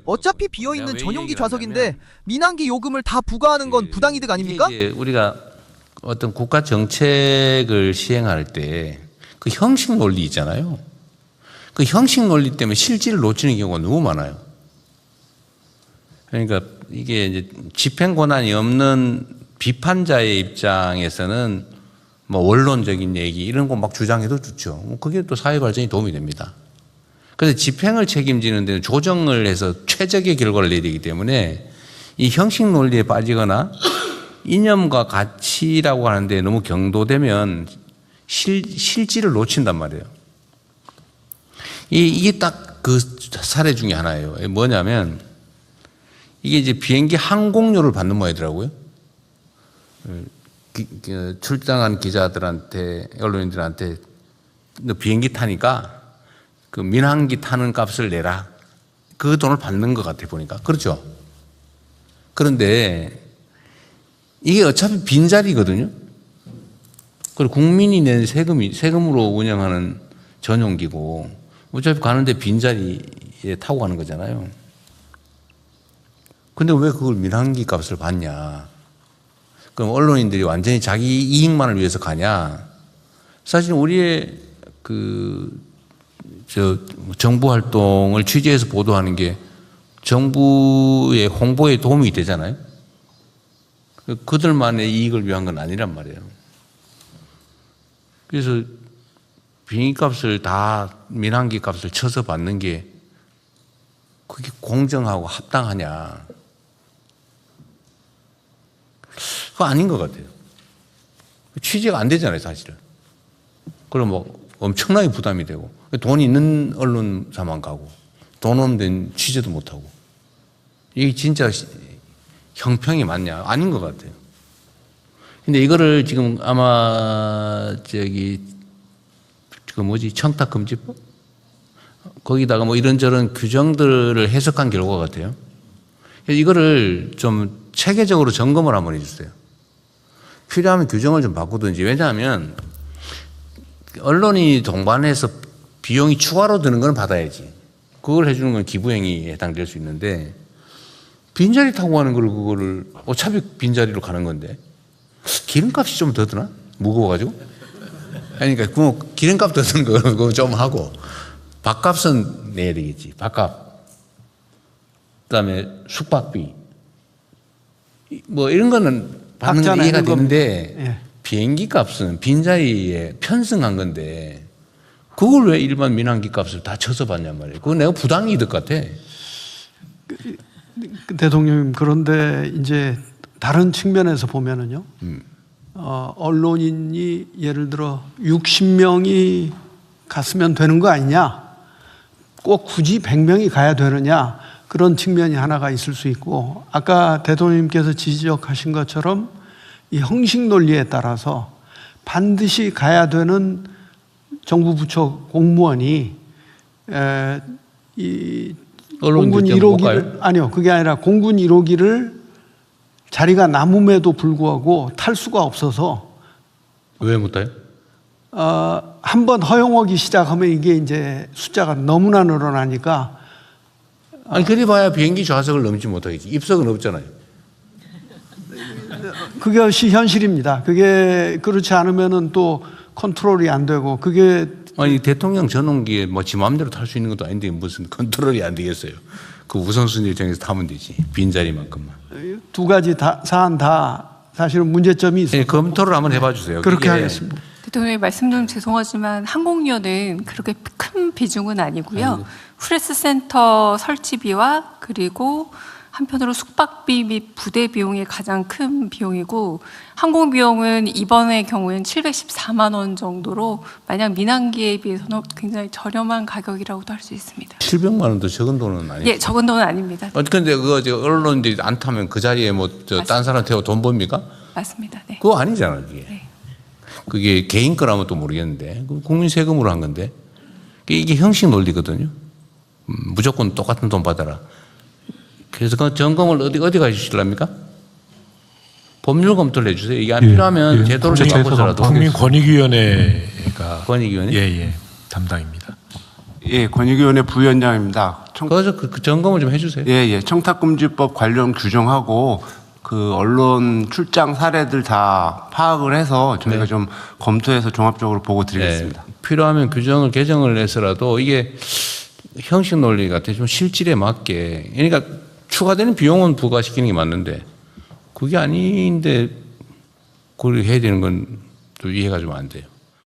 어차피 비어있는 전용기 좌석인데 민항기 요금을 다 부과하는 건 부당이득 아닙니까? 이게 우리가 어떤 국가 정책을 시행할 때 그 형식 논리 있잖아요. 그 형식 논리 때문에 실질을 놓치는 경우가 너무 많아요. 그러니까 이게 이제 집행 권한이 없는 비판자의 입장에서는 뭐 원론적인 얘기 이런 거 막 주장해도 좋죠. 그게 또 사회 발전에 도움이 됩니다. 그래서 집행을 책임지는 데는 조정을 해서 최적의 결과를 내야 되기 때문에 이 형식 논리에 빠지거나 이념과 가치라고 하는데 너무 경도되면 실질을 놓친단 말이에요. 이게 딱 그 사례 중에 하나예요. 뭐냐면 이게 이제 비행기 항공료를 받는 모양이더라고요. 출장한 기자들한테, 언론인들한테 너 비행기 타니까 그 민항기 타는 값을 내라. 그 돈을 받는 것 같아 보니까. 그렇죠? 그런데 이게 어차피 빈자리거든요. 그리고 국민이 낸 세금으로 운영하는 전용기고 어차피 가는데 빈자리에 타고 가는 거잖아요. 근데 왜 그걸 민항기 값을 받냐? 그럼 언론인들이 완전히 자기 이익만을 위해서 가냐? 사실 우리의 정부 활동을 취재해서 보도하는 게 정부의 홍보에 도움이 되잖아요. 그들만의 이익을 위한 건 아니란 말이에요. 그래서 비행기 값을 다 민항기 값을 쳐서 받는 게 그게 공정하고 합당하냐? 그거 아닌 것 같아요. 취재가 안 되잖아요, 사실은. 그럼 뭐 엄청나게 부담이 되고 돈 있는 언론사만 가고 돈 없는 데는 취재도 못하고 이게 진짜 형평이 맞냐? 아닌 것 같아요. 근데 이거를 지금 아마 청탁금지법? 거기다가 뭐 이런저런 규정들을 해석한 결과 같아요. 이거를 좀 체계적으로 점검을 한번 해주세요. 필요하면 규정을 좀 바꾸든지. 왜냐하면 언론이 동반해서 비용이 추가로 드는 건 받아야지. 그걸 해주는 건 기부행위에 해당될 수 있는데 빈자리 타고 가는 걸 그거를 어차피 빈자리로 가는 건데 기름값이 좀 더 드나? 무거워가지고? 그러니까 그 기름값 더 드는 거 좀 하고 밥값은 내야 되겠지. 밥값. 그다음에 숙박비. 뭐 이런 거는 받는 건 이해가 되는데 예. 비행기 값은 빈자리에 편승한 건데 그걸 왜 일반 민항기 값을 다 쳐서 받냔 말이에요. 그건 내가 부당이득 같아. 대통령님, 그런데 이제 다른 측면에서 보면은요. 언론인이 예를 들어 60명이 갔으면 되는 거 아니냐? 꼭 굳이 100명이 가야 되느냐? 그런 측면이 하나가 있을 수 있고, 아까 대통령님께서 지적하신 것처럼 이 형식 논리에 따라서 반드시 가야 되는 정부 부처 공무원이 이 공군 1호기를 아니요, 그게 아니라 공군 1호기를 자리가 남음에도 불구하고 탈 수가 없어서. 왜 못 타요? 한번 허용하기 시작하면 이게 이제 숫자가 너무나 늘어나니까. 아니 그리 봐야 비행기 좌석을 넘지 못하겠지. 입석은 없잖아요. 그것이 현실입니다. 그게 그렇지 않으면은 또 컨트롤이 안 되고 그게. 아니 대통령 전용기에 뭐 지 마음대로 탈 수 있는 것도 아닌데 무슨 컨트롤이 안 되겠어요. 그 우선순위 정해서 타면 되지. 빈자리만큼만. 두 가지 사안 다 사실은 문제점이 있어요. 네, 검토를 한번 해봐 주세요. 그렇게 하겠습니다. 대통령님, 말씀 좀 죄송하지만 항공료는 그렇게 큰 비중은 아니고요. 프레스센터 설치비와 그리고 한편으로 숙박비 및 부대 비용이 가장 큰 비용이고, 항공 비용은 이번의 경우에는 714만 원 정도로 만약 민항기에 비해서는 굉장히 저렴한 가격이라고도 할 수 있습니다. 700만 원도 적은 돈은 아니에요. 예, 적은 돈은 아닙니다. 근데 그거 언론들이 안 타면 그 자리에 뭐 딴 사람 태워 돈 법니까? 맞습니다. 네. 그거 아니잖아요, 그게. 네. 그게 개인 거라면 또 모르겠는데 국민 세금으로 한 건데 이게 형식 논리거든요. 무조건 똑같은 돈 받아라. 그래서 그 점검을 어디 가주실랍니까? 법률 검토를 해주세요. 이게 안 필요하면 제도를 좀 바꿔서라도. 국민권익위원회가 권익위원회? 예, 담당입니다. 예, 권익위원회 부위원장입니다. 그래서 그 점검을 좀 해주세요. 예. 청탁금지법 관련 규정하고 그 언론 출장 사례들 다 파악을 해서 저희가 좀 검토해서 종합적으로 보고 드리겠습니다. 필요하면 규정을 개정을 해서라도 이게 형식 논리 같아 좀 실질에 맞게. 그러니까 추가되는 비용은 부과시키는 게 맞는데 그게 아닌데 그걸 해야 되는 건 또 이해가 좀 안 돼요.